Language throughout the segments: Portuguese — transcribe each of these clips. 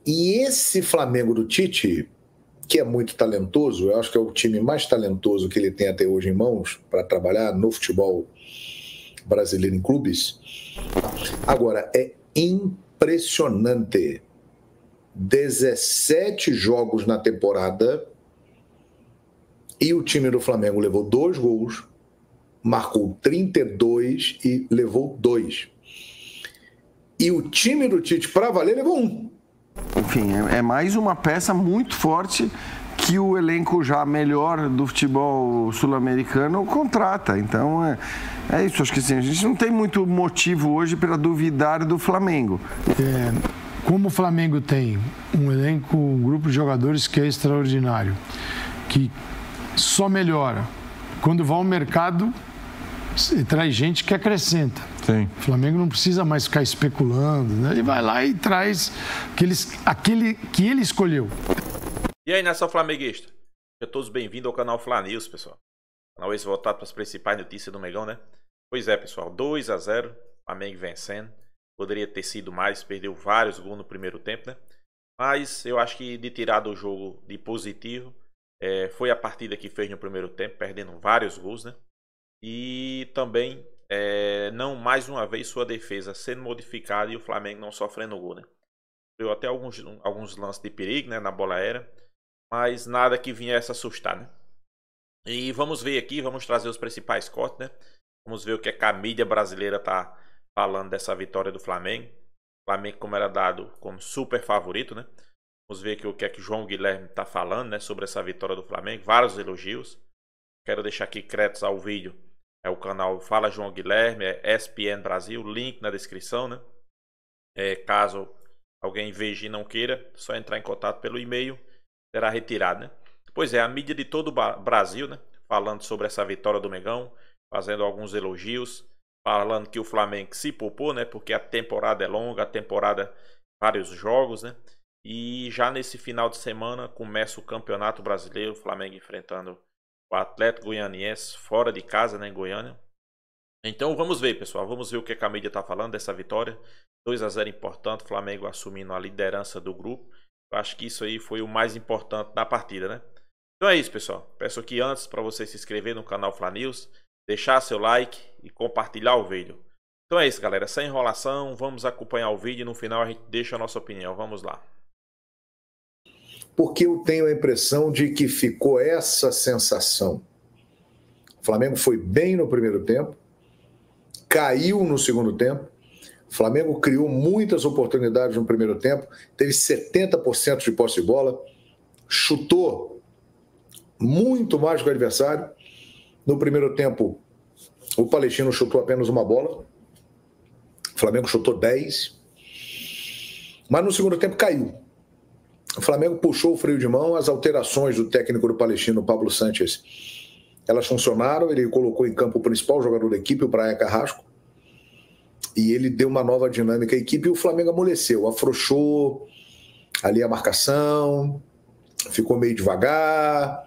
E esse Flamengo do Tite, que é muito talentoso, eu acho que é o time mais talentoso que ele tem até hoje em mãos para trabalhar no futebol brasileiro em clubes. Agora, é impressionante. 17 jogos na temporada e o time do Flamengo levou 2 gols, marcou 32 e levou 2. E o time do Tite, para valer, levou 1. Enfim, é mais uma peça muito forte que o elenco já melhor do futebol sul-americano contrata. Então, é isso. Acho que assim, a gente não tem muito motivo hoje para duvidar do Flamengo. Como o Flamengo tem um elenco, um grupo de jogadores que é extraordinário, que só melhora. Quando vai ao mercado, traz gente que acrescenta. Sim. O Flamengo não precisa mais ficar especulando, né? Ele vai lá e traz aquele que ele escolheu. E aí, nação flamenguista? Sejam todos bem-vindos ao canal Fla News, pessoal. Canal esse voltado para as principais notícias do Mengão, né? Pois é, pessoal, 2-0, Flamengo vencendo. Poderia ter sido mais, perdeu vários gols no primeiro tempo, né? Mas eu acho que de tirar do jogo de positivo, foi a partida que fez no primeiro tempo, perdendo vários gols, né? E também, não mais uma vez, sua defesa sendo modificada e o Flamengo não sofrendo gol, né? Deu até alguns lances de perigo, né, na bola aérea, mas nada que viesse assustar, né? E vamos ver aqui, vamos trazer os principais cortes, né? Vamos ver o que a mídia brasileira tá falando dessa vitória do Flamengo. O Flamengo, como era dado como super favorito, né? Vamos ver aqui o que João Guilherme tá falando, né, sobre essa vitória do Flamengo. Vários elogios. Quero deixar aqui créditos ao vídeo. É o canal Fala João Guilherme, é ESPN Brasil, link na descrição, né? Caso alguém veja e não queira, só entrar em contato pelo e-mail, será retirado, né? Pois é, a mídia de todo o Brasil, né, falando sobre essa vitória do Mengão, fazendo alguns elogios, falando que o Flamengo se poupou, né, porque a temporada é longa, a temporada, vários jogos, né? E já nesse final de semana começa o Campeonato Brasileiro, o Flamengo enfrentando o Atlético Goianiense fora de casa, né, em Goiânia. Então vamos ver, pessoal, vamos ver o que a mídia está falando dessa vitória. 2-0 importante, Flamengo assumindo a liderança do grupo. Eu acho que isso aí foi o mais importante da partida, né? Então é isso, pessoal. Peço aqui antes para você se inscrever no canal Fla News, deixar seu like e compartilhar o vídeo. Então é isso, galera. Sem enrolação, vamos acompanhar o vídeo e no final a gente deixa a nossa opinião. Vamos lá. Porque eu tenho a impressão de que ficou essa sensação. O Flamengo foi bem no primeiro tempo, caiu no segundo tempo. O Flamengo criou muitas oportunidades no primeiro tempo, teve 70% de posse de bola, chutou muito mais que o adversário. No primeiro tempo, o Palestino chutou apenas uma bola, o Flamengo chutou 10, mas no segundo tempo caiu. O Flamengo puxou o freio de mão, as alterações do técnico do Palestino, Pablo Sanches, elas funcionaram, ele colocou em campo o principal jogador da equipe, o Praia Carrasco, e ele deu uma nova dinâmica à equipe e o Flamengo amoleceu, afrouxou ali a marcação, ficou meio devagar,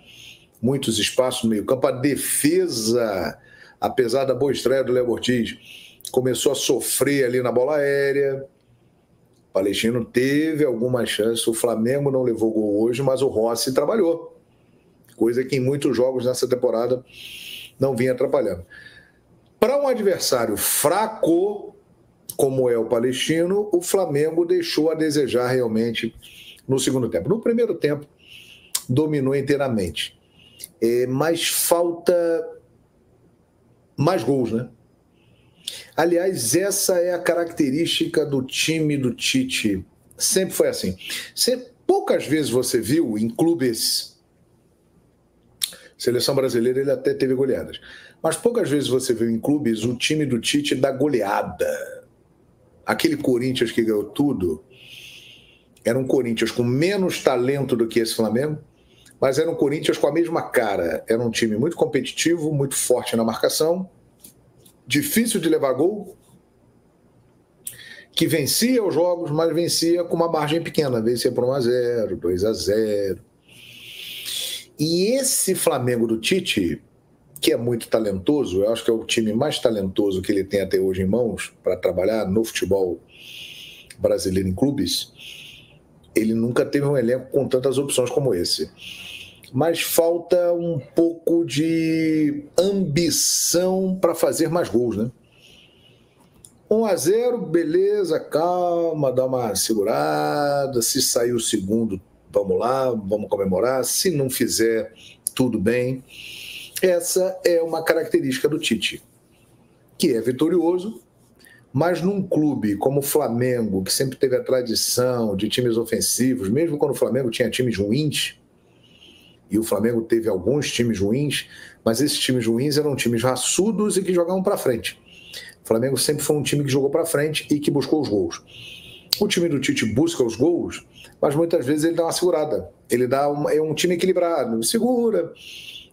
muitos espaços no meio campo. A defesa, apesar da boa estreia do Léo Ortiz, começou a sofrer ali na bola aérea. O Palestino teve algumas chances, o Flamengo não levou gol hoje, mas o Rossi trabalhou, coisa que em muitos jogos nessa temporada não vinha atrapalhando. Para um adversário fraco, como é o Palestino, o Flamengo deixou a desejar realmente no segundo tempo. No primeiro tempo, dominou inteiramente. Mas falta mais gols, né? Aliás, essa é a característica do time do Tite. Sempre foi assim. Poucas vezes você viu em clubes... Seleção brasileira ele até teve goleadas. Mas poucas vezes você viu em clubes o time do Tite dar goleada. Aquele Corinthians que ganhou tudo era um Corinthians com menos talento do que esse Flamengo, mas era um Corinthians com a mesma cara. Era um time muito competitivo, muito forte na marcação, difícil de levar gol, que vencia os jogos, mas vencia com uma margem pequena. Vencia por 1-0, 2-0. E esse Flamengo do Tite, que é muito talentoso, eu acho que é o time mais talentoso que ele tem até hoje em mãos para trabalhar no futebol brasileiro em clubes, ele nunca teve um elenco com tantas opções como esse. Mas falta um pouco de ambição para fazer mais gols, né? 1-0, beleza, calma, dá uma segurada. Se sair o segundo, vamos lá, vamos comemorar. Se não fizer, tudo bem. Essa é uma característica do Tite, que é vitorioso, mas num clube como o Flamengo, que sempre teve a tradição de times ofensivos, mesmo quando o Flamengo tinha times ruins, e o Flamengo teve alguns times ruins, mas esses times ruins eram times raçudos e que jogavam para frente. O Flamengo sempre foi um time que jogou para frente e que buscou os gols. O time do Tite busca os gols, mas muitas vezes ele dá uma segurada. É um time equilibrado, segura,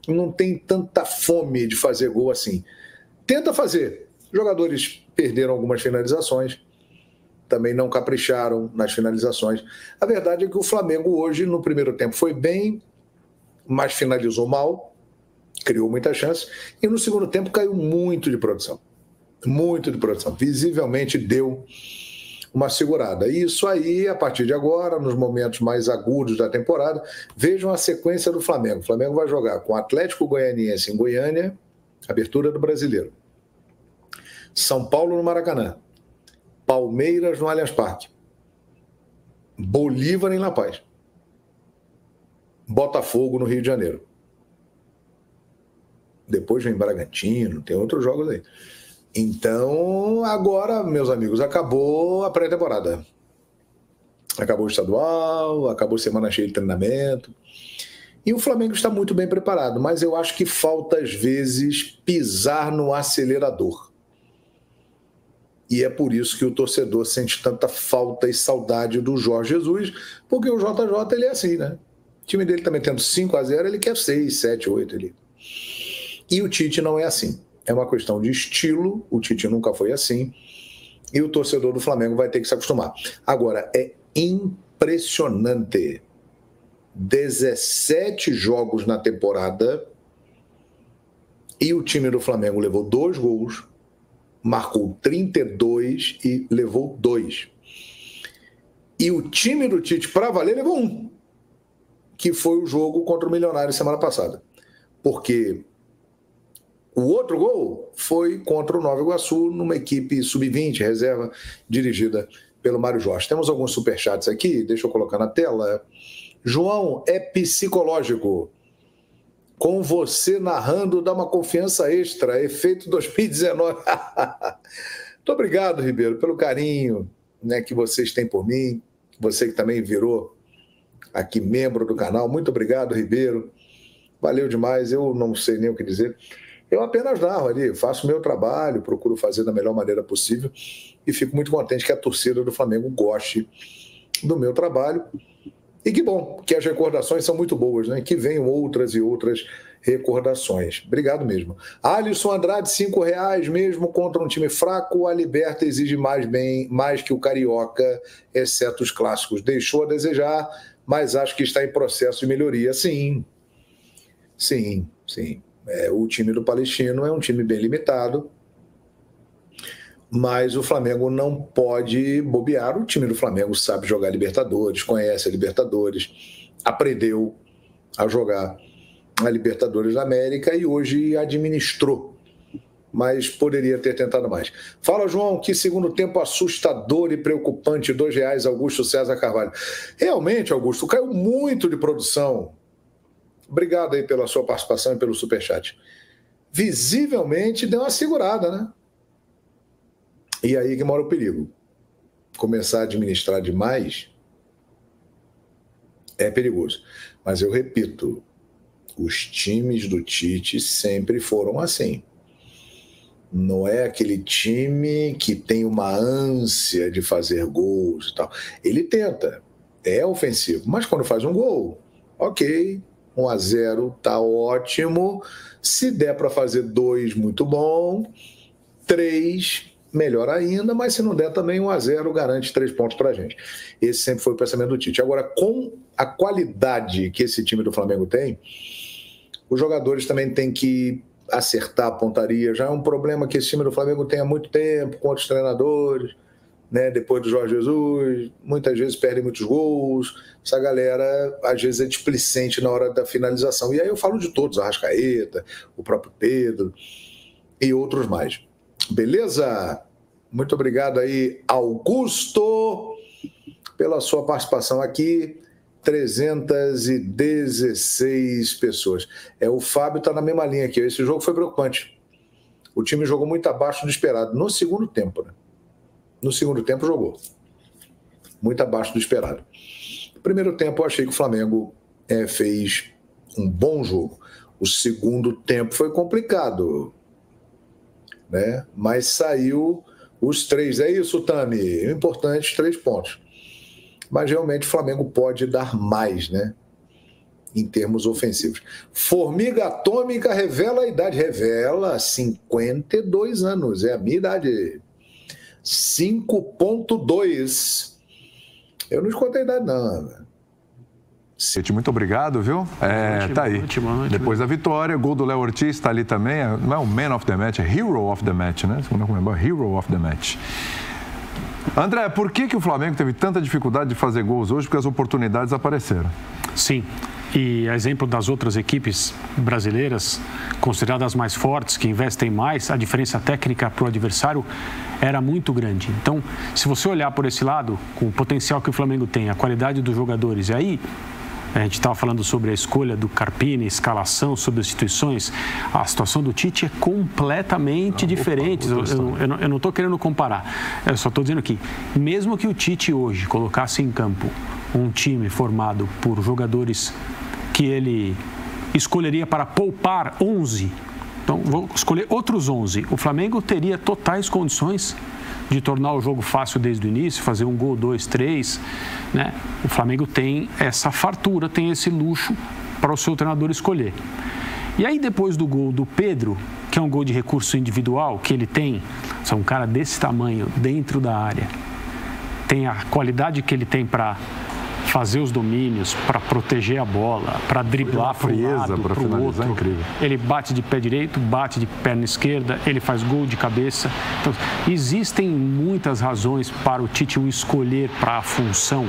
não tem tanta fome de fazer gol assim. Tenta fazer. Jogadores perderam algumas finalizações, também não capricharam nas finalizações. A verdade é que o Flamengo hoje, no primeiro tempo, foi bem, mas finalizou mal, criou muita chance, e no segundo tempo caiu muito de produção. Muito de produção. Visivelmente deu uma segurada. E isso aí, a partir de agora, nos momentos mais agudos da temporada, vejam a sequência do Flamengo. O Flamengo vai jogar com o Atlético Goianiense em Goiânia, abertura do Brasileiro. São Paulo no Maracanã. Palmeiras no Allianz Parque. Bolívar em La Paz. Botafogo no Rio de Janeiro. Depois vem Bragantino, tem outros jogos aí. Então, agora, meus amigos, acabou a pré-temporada. Acabou o estadual, acabou a semana cheia de treinamento. E o Flamengo está muito bem preparado, mas eu acho que falta, às vezes, pisar no acelerador. E é por isso que o torcedor sente tanta falta e saudade do Jorge Jesus, porque o JJ, ele é assim, né? O time dele também tendo 5-0, ele quer 6, 7, 8 ali. E o Tite não é assim. É uma questão de estilo, o Tite nunca foi assim, e o torcedor do Flamengo vai ter que se acostumar. Agora, é impressionante. 17 jogos na temporada e o time do Flamengo levou 2 gols, marcou 32 e levou 2. E o time do Tite, para valer, levou 1, que foi o jogo contra o Milionário semana passada. Porque o outro gol foi contra o Nova Iguaçu, numa equipe sub-20, reserva, dirigida pelo Mário Jorge. Temos alguns superchats aqui, deixa eu colocar na tela. João, é psicológico. Com você narrando, dá uma confiança extra. Efeito 2019. Muito obrigado, Ribeiro, pelo carinho, né, que vocês têm por mim. Você que também virou aqui membro do canal. Muito obrigado, Ribeiro. Valeu demais. Eu não sei nem o que dizer. Eu apenas narro ali, faço o meu trabalho, procuro fazer da melhor maneira possível e fico muito contente que a torcida do Flamengo goste do meu trabalho. E que bom, que as recordações são muito boas, né? Que venham outras e outras recordações. Obrigado mesmo. Alisson Andrade, R$5 mesmo contra um time fraco. A Liberta exige mais que o Carioca, exceto os clássicos. Deixou a desejar, mas acho que está em processo de melhoria. Sim. O time do Palestino é um time bem limitado, mas o Flamengo não pode bobear. O time do Flamengo sabe jogar Libertadores, conhece a Libertadores, aprendeu a jogar a Libertadores da América e hoje administrou, mas poderia ter tentado mais. Fala, João, que segundo tempo assustador e preocupante, R$2, Augusto César Carvalho. Realmente, Augusto, caiu muito de produção. Obrigado aí pela sua participação e pelo superchat. Visivelmente deu uma segurada, né? E aí que mora o perigo. Começar a administrar demais é perigoso. Mas eu repito, os times do Tite sempre foram assim. Não é aquele time que tem uma ânsia de fazer gols e tal. Ele tenta, é ofensivo, mas quando faz um gol, ok, 1-0 tá ótimo. Se der para fazer 2, muito bom. 3, melhor ainda, mas se não der também 1-0 garante 3 pontos para a gente. Esse sempre foi o pensamento do Tite. Agora, com a qualidade que esse time do Flamengo tem, os jogadores também têm que acertar a pontaria. Já é um problema que esse time do Flamengo tem há muito tempo com outros treinadores, né, depois do Jorge Jesus, muitas vezes perde muitos gols. Essa galera, às vezes, é displicente na hora da finalização. E aí eu falo de todos, Arrascaeta, o próprio Pedro e outros mais. Beleza? Muito obrigado aí, Augusto, pela sua participação aqui. 316 pessoas. O Fábio está na mesma linha aqui. Esse jogo foi preocupante. O time jogou muito abaixo do esperado. No segundo tempo, né? No segundo tempo jogou. Muito abaixo do esperado. No primeiro tempo eu achei que o Flamengo fez um bom jogo. O segundo tempo foi complicado, né? Mas saiu os 3. É isso, Tami? Importante, 3 pontos. Mas realmente o Flamengo pode dar mais, né? Em termos ofensivos. Formiga Atômica revela a idade. Revela 52 anos. É a minha idade. 5.2. Eu não escutei a idade, não. Muito obrigado, viu? Tá aí. Depois da vitória, gol do Léo Ortiz está ali também. Não é o Man of the Match, é Hero of the Match, né? Hero of the Match. André, por que o Flamengo teve tanta dificuldade de fazer gols hoje? Porque as oportunidades apareceram. Sim. E a exemplo das outras equipes brasileiras, consideradas mais fortes, que investem mais, a diferença técnica para o adversário era muito grande. Então, se você olhar por esse lado, com o potencial que o Flamengo tem, a qualidade dos jogadores, e aí a gente estava falando sobre a escolha do Carpini, escalação, substituições. A situação do Tite é completamente diferente. Eu não estou querendo comparar. Eu só estou dizendo que, mesmo que o Tite hoje colocasse em campo um time formado por jogadores que ele escolheria para poupar 11, então vou escolher outros 11, o Flamengo teria totais condições de tornar o jogo fácil desde o início, fazer 1 gol, 2, 3, né? O Flamengo tem essa fartura, tem esse luxo para o seu treinador escolher. E aí depois do gol do Pedro, que é um gol de recurso individual, que ele tem, é um cara desse tamanho dentro da área, tem a qualidade que ele tem para fazer os domínios, para proteger a bola, para driblar para um lado, para o outro. Incrível. Ele bate de pé direito, bate de perna esquerda, ele faz gol de cabeça. Então, existem muitas razões para o Tite o escolher para a função,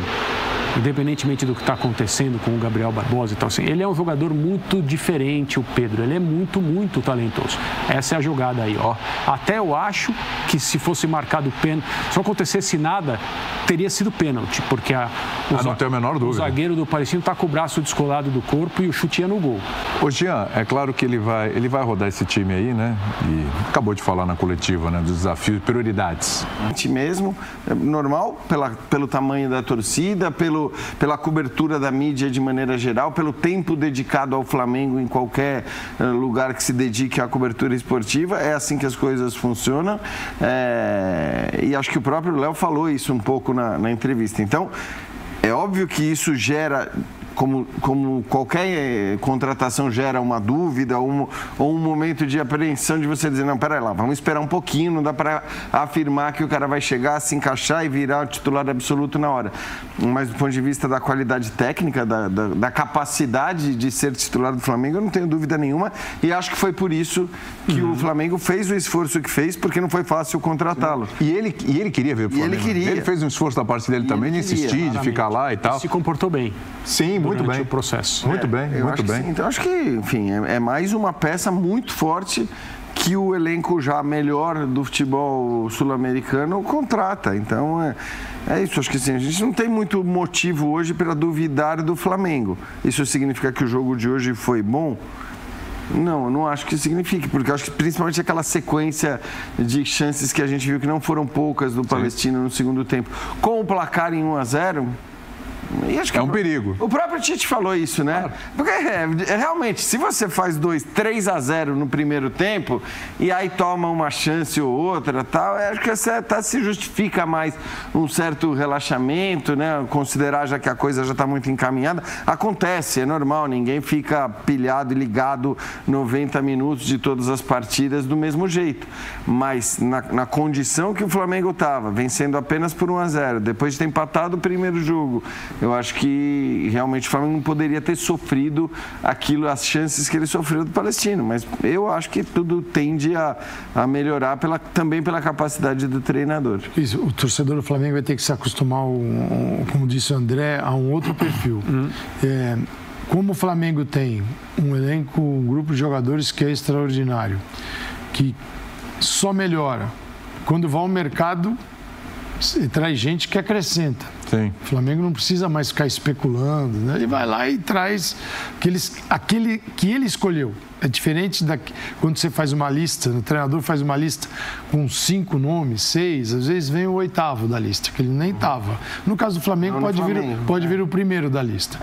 independentemente do que está acontecendo com o Gabriel Barbosa e tal. Assim, ele é um jogador muito diferente, o Pedro. Ele é muito, muito talentoso. Essa é a jogada aí, ó. Até eu acho que se fosse marcado pênalti, se não acontecesse nada, teria sido pênalti, porque não tenho a menor dúvida. O zagueiro do Palestino está com o braço descolado do corpo e o chute ia no gol. Ô, Jean, é claro que ele vai rodar esse time aí, né? E acabou de falar na coletiva, né? Dos desafios, prioridades. Mesmo, normal, pelo tamanho da torcida, pela cobertura da mídia de maneira geral, pelo tempo dedicado ao Flamengo em qualquer lugar que se dedique à cobertura esportiva. É assim que as coisas funcionam. E acho que o próprio Léo falou isso um pouco na entrevista. Então, é óbvio que isso gera, como qualquer contratação gera uma dúvida ou um momento de apreensão de você dizer, não, peraí lá, vamos esperar um pouquinho, não dá para afirmar que o cara vai chegar, se encaixar e virar o titular absoluto na hora. Mas do ponto de vista da qualidade técnica, da capacidade de ser titular do Flamengo, eu não tenho dúvida nenhuma, e acho que foi por isso que o Flamengo fez o esforço que fez, porque não foi fácil contratá-lo. E ele queria ver o Flamengo. Ele fez um esforço da parte dele também, de insistir, de ficar lá e tal. Ele se comportou bem. Sim, muito bem. O processo. Muito bem, muito bem. Então, acho que, enfim, é mais uma peça muito forte que o elenco já melhor do futebol sul-americano contrata. Então, é isso. Acho que assim, a gente não tem muito motivo hoje para duvidar do Flamengo. Isso significa que o jogo de hoje foi bom? Não, eu não acho que signifique, porque eu acho que principalmente aquela sequência de chances que a gente viu que não foram poucas do Palestino no segundo tempo, com o placar em 1-0... E acho que um perigo. O próprio Tite falou isso, né? Claro. Porque realmente, se você faz 3-0 no primeiro tempo e aí toma uma chance ou outra, tal, acho que se justifica mais um certo relaxamento, né? Considerar já que a coisa já está muito encaminhada. Acontece, é normal, ninguém fica pilhado e ligado 90 minutos de todas as partidas do mesmo jeito. Mas na condição que o Flamengo estava, vencendo apenas por 1-0, depois de ter empatado o primeiro jogo, eu acho que realmente realmente o Flamengo não poderia ter sofrido aquilo, as chances que ele sofreu do Palestino. Mas eu acho que tudo tende a melhorar também pela capacidade do treinador. Isso, o torcedor do Flamengo vai ter que se acostumar, como disse o André, a um outro perfil. Como o Flamengo tem um elenco, um grupo de jogadores que é extraordinário, que só melhora. Quando vai ao mercado, traz gente que acrescenta. Sim. O Flamengo não precisa mais ficar especulando, né? Ele vai lá e traz aquele que ele escolheu. É diferente quando você faz uma lista, o treinador faz uma lista com 5 nomes, 6, às vezes vem o 8º da lista, que ele nem estava. No caso do Flamengo, pode vir o primeiro da lista.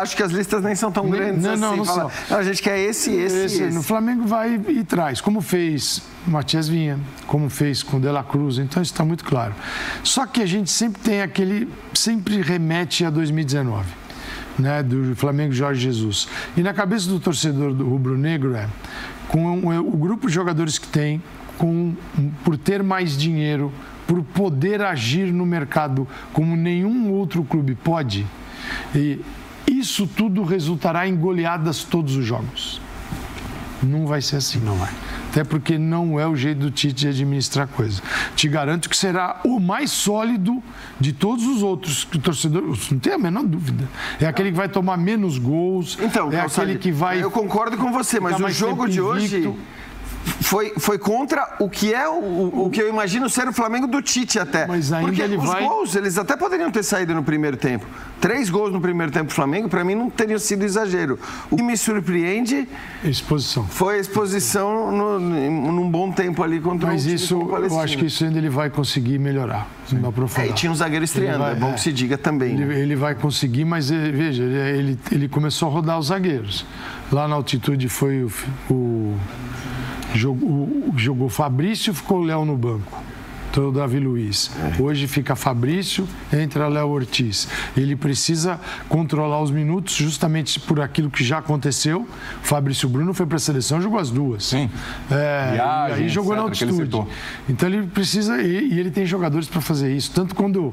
Acho que as listas nem são tão grandes não assim. são. A gente quer esse. No Flamengo vai e traz, como fez o Matias Vinha, como fez com o De La Cruz, então isso está muito claro. Só que a gente sempre remete a 2019. Né, do Flamengo Jorge Jesus. E na cabeça do torcedor do rubro-negro com o grupo de jogadores que tem, por ter mais dinheiro, por poder agir no mercado como nenhum outro clube pode, e isso tudo resultará em goleadas todos os jogos. Não vai ser assim. Não vai. Até porque não é o jeito do Tite de administrar a coisa. Te garanto que será o mais sólido de todos os outros, que o torcedor, não tem a menor dúvida. É aquele que vai tomar menos gols, então, aquele que vai... Eu concordo com você, mas o jogo de hoje foi contra o que é o que eu imagino ser o Flamengo do Tite até. Mas ainda porque os gols, eles até poderiam ter saído no primeiro tempo. 3 gols no primeiro tempo do Flamengo, para mim, não teria sido exagero. O que me surpreende foi a exposição num bom tempo ali contra o time. Mas isso, eu acho que isso ainda ele vai conseguir melhorar, não aprofundar. E tinha um zagueiro estreando, é bom que se diga também. Ele vai conseguir, mas veja, ele começou a rodar os zagueiros. Lá na altitude foi jogou Fabrício, ficou o Léo no banco. Então o Davi Luiz. Hoje fica Fabrício, entra Léo Ortiz. Ele precisa controlar os minutos justamente por aquilo que já aconteceu. Fabrício Bruno foi para a seleção, jogou as duas. Sim. E aí jogou na altitude. Então ele precisa, e ele tem jogadores para fazer isso. Tanto quando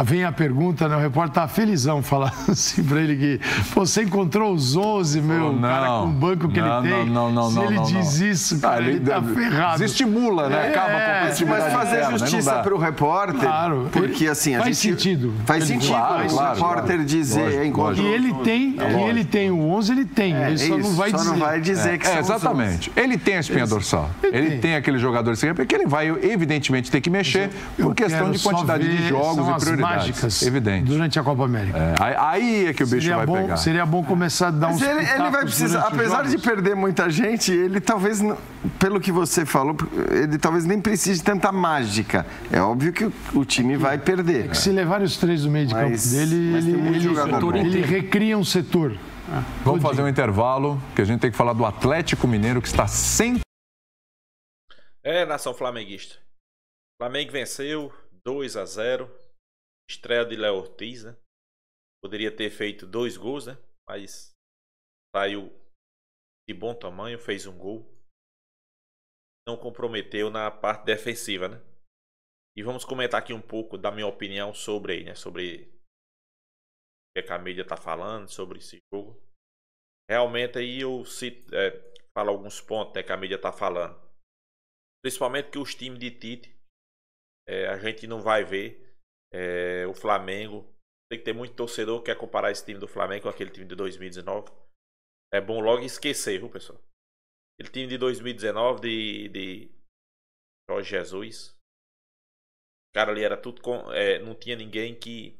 vem a pergunta, né, o repórter tá felizão falar assim para ele que você encontrou os 11, cara, com o banco que ele tem. Se ele diz isso, cara, ele tá ferrado. Desestimula, né? Acaba com a mas fazer justiça para o repórter, claro, porque assim faz sentido. Faz sentido o repórter dizer que ele tem o 11, ele tem. Ele só não vai dizer. Não vai dizer que são exatamente. Ele tem a espinha dorsal. Ele tem aquele jogador porque ele vai evidentemente ter que mexer por questão de quantidade de jogos e prioridades. Evidente. Durante a Copa América. Aí é que o bicho vai pegar. Seria bom começar a dar uns ele vai precisar, apesar de perder muita gente, ele talvez, pelo que você falou, ele talvez nem precise de tanta mágica. É óbvio que o time vai perder. É que se levar os 3 do meio de campo dele, ele recria um setor. Vamos fazer um intervalo, que a gente tem que falar do Atlético Mineiro, que está sem... Nação flamenguista. Flamengo venceu 2-0. Estreia de Léo Ortiz, né? Poderia ter feito 2 gols, né? Mas saiu de bom tamanho, fez um gol. Não comprometeu na parte defensiva, né? E vamos comentar aqui um pouco da minha opinião sobre o que a mídia tá falando sobre esse jogo. Realmente aí eu falo alguns pontos, né, que a mídia tá falando. Principalmente que os times de Tite, a gente não vai ver o Flamengo. Tem que ter muito torcedor que quer comparar esse time do Flamengo com aquele time de 2019. É bom logo esquecer, viu, pessoal? Aquele time de 2019 de Jorge Jesus. O cara ali era tudo não tinha ninguém que,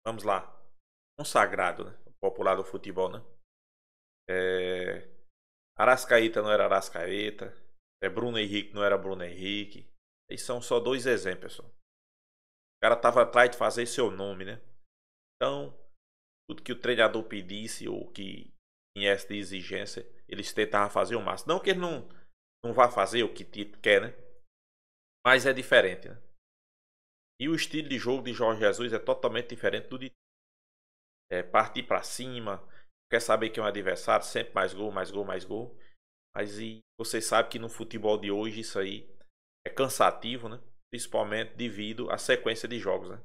vamos lá, consagrado, né? O popular do futebol, né? Arrascaeta não era Arrascaeta, Bruno Henrique não era Bruno Henrique. Esses são só 2 exemplos, pessoal. O cara tava atrás de fazer seu nome, né? Então, tudo que o treinador pedisse ou que viesse de exigência, eles tentavam fazer o máximo. Não que ele não vá fazer o que Tite quer, né? Mas é diferente, né? E o estilo de jogo de Jorge Jesus é totalmente diferente do de partir para cima, quer saber que é um adversário, sempre mais gol, mais gol, mais gol. Mas você sabe que no futebol de hoje isso aí é cansativo, né? Principalmente devido à sequência de jogos, né?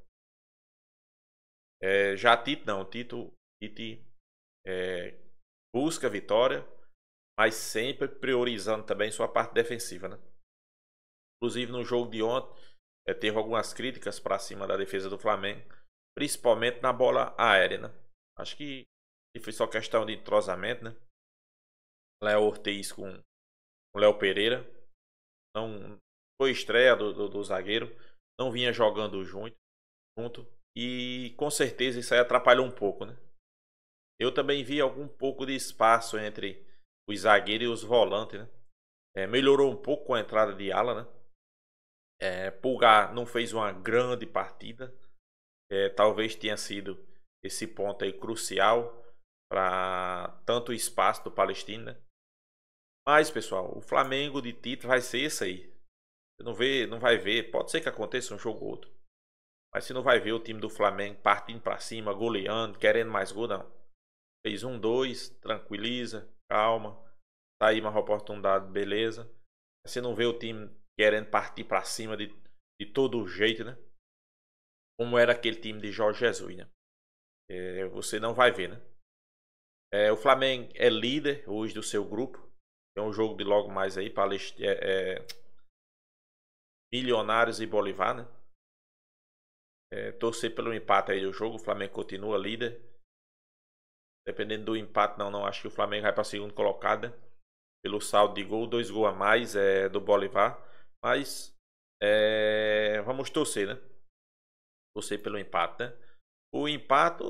Já Tite não, Tite busca vitória, mas sempre priorizando também sua parte defensiva, né? Inclusive no jogo de ontem, teve algumas críticas para cima da defesa do Flamengo, principalmente na bola aérea, né? Acho que foi só questão de entrosamento, né? Léo Ortiz com o Léo Pereira. Não foi estreia do zagueiro, não vinha jogando junto, e com certeza isso aí atrapalhou um pouco, né? Eu também vi algum pouco de espaço entre os zagueiros e os volantes, né? Melhorou um pouco com a entrada de ala, né? Pulgar não fez uma grande partida, talvez tenha sido esse ponto aí crucial para tanto o espaço do Palestino, né? Mas, pessoal, o Flamengo de Tite vai ser esse aí. Você não vai ver, pode ser que aconteça um jogo ou outro, mas você não vai ver o time do Flamengo partindo para cima, goleando, querendo mais gol, não. Fez 1-2, tranquiliza, calma, tá aí uma oportunidade, beleza. Você não vê o time querendo partir para cima de todo jeito, né? Como era aquele time de Jorge Jesus, né? Você não vai ver, né? O Flamengo é líder hoje do seu grupo. Tem um jogo de logo mais aí para Milionários e Bolívar, né? Torcer pelo empate aí do jogo. O Flamengo continua líder. Dependendo do empate, não acho que o Flamengo vai para segundo colocado, né? Pelo saldo de gol, 2 gols a mais do Bolívar. Mas vamos torcer, né? Torcer pelo empate, né? O empate,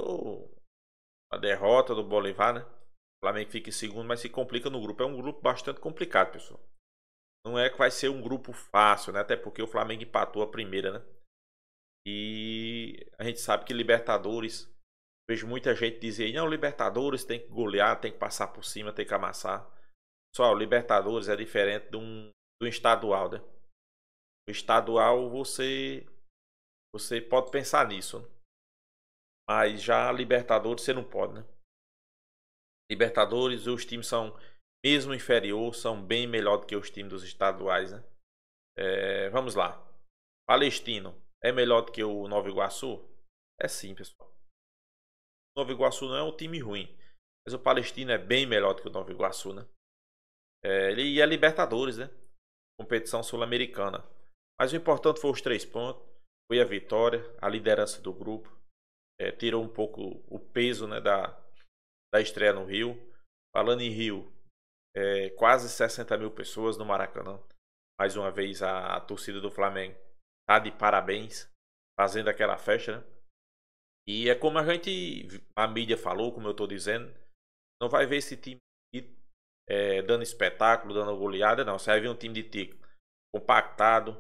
a derrota do Bolívar, né? O Flamengo fica em segundo, mas se complica no grupo. É um grupo bastante complicado, pessoal. Não é que vai ser um grupo fácil, né? Até porque o Flamengo empatou a primeira, né? E a gente sabe que Libertadores, vejo muita gente dizer, não, Libertadores tem que golear, tem que passar por cima, tem que amassar. Só o Libertadores é diferente do estadual, né? O estadual você pode pensar nisso, né? Mas já a Libertadores você não pode, né? Libertadores, os times são mesmo inferior, são bem melhor do que os times dos estaduais, né? Vamos lá. Palestino é melhor do que o Nova Iguaçu? É sim, pessoal. O Nova Iguaçu não é um time ruim, mas o Palestino é bem melhor do que o Nova Iguaçu, né? Ele é Libertadores, né? Competição sul-americana. Mas o importante foi os 3 pontos, foi a vitória, a liderança do grupo. Tirou um pouco o peso, né, da estreia no Rio. Falando em Rio, quase 60 mil pessoas no Maracanã. Mais uma vez a torcida do Flamengo tá de parabéns, fazendo aquela festa, né? E é como a mídia falou, como eu tô dizendo, não vai ver esse time dando espetáculo, dando goleada, não. Você vai ver um time de Tico compactado,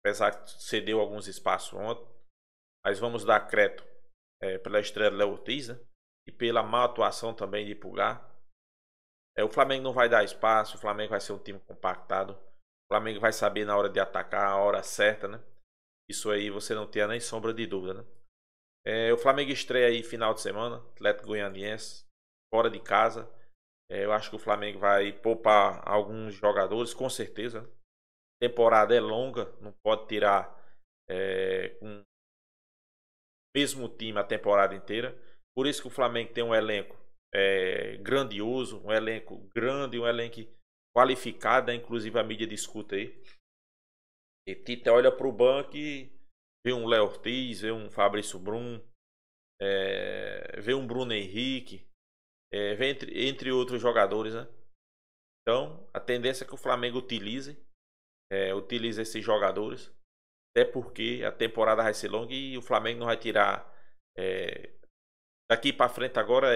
apesar que cedeu alguns espaços ontem, mas vamos dar crédito pela estreia do Léo Ortiz, né? E pela má atuação também de Pulgar. O Flamengo não vai dar espaço, o Flamengo vai ser um time compactado, o Flamengo vai saber na hora de atacar, a hora certa, né? Isso aí você não tem nem sombra de dúvida, né? O Flamengo estreia aí final de semana, Atlético Goianiense, fora de casa. Eu acho que o Flamengo vai poupar alguns jogadores, com certeza. A temporada é longa, não pode tirar com o mesmo time a temporada inteira. Por isso que o Flamengo tem um elenco grandioso, um elenco grande, um elenco qualificado, né? Inclusive a mídia discuta aí. E Tite olha para o banco e vê um Léo Ortiz, vê um Fabrício Brum, vê um Bruno Henrique, vê entre outros jogadores, né? Então a tendência é que o Flamengo utilize esses jogadores, até porque a temporada vai ser longa e o Flamengo não vai tirar daqui para frente. Agora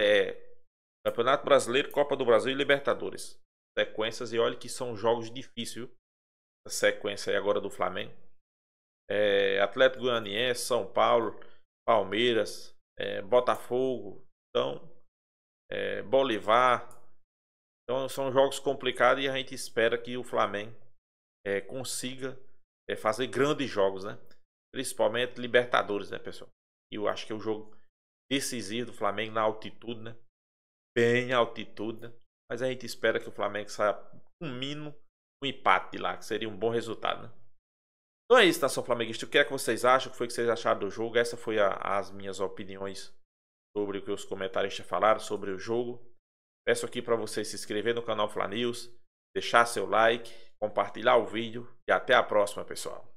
Campeonato Brasileiro, Copa do Brasil e Libertadores, sequências, e olha que são jogos difíceis, viu? A sequência aí agora do Flamengo, Atlético Goianiense, São Paulo, Palmeiras, Botafogo, então Bolívar. Então são jogos complicados e a gente espera que o Flamengo consiga fazer grandes jogos, né? Principalmente Libertadores, né, pessoal? E eu acho que é o jogo decisivo do Flamengo na altitude, né? Bem altitude, né? Mas a gente espera que o Flamengo saia com um mínimo um empate de lá, que seria um bom resultado, né? Então é isso, nação flamenguista. O que é que vocês acham? O que foi que vocês acharam do jogo? Essa foi as minhas opiniões sobre o que os comentaristas falaram sobre o jogo. Peço aqui para você se inscrever no canal Fla News, deixar seu like, compartilhar o vídeo e até a próxima, pessoal.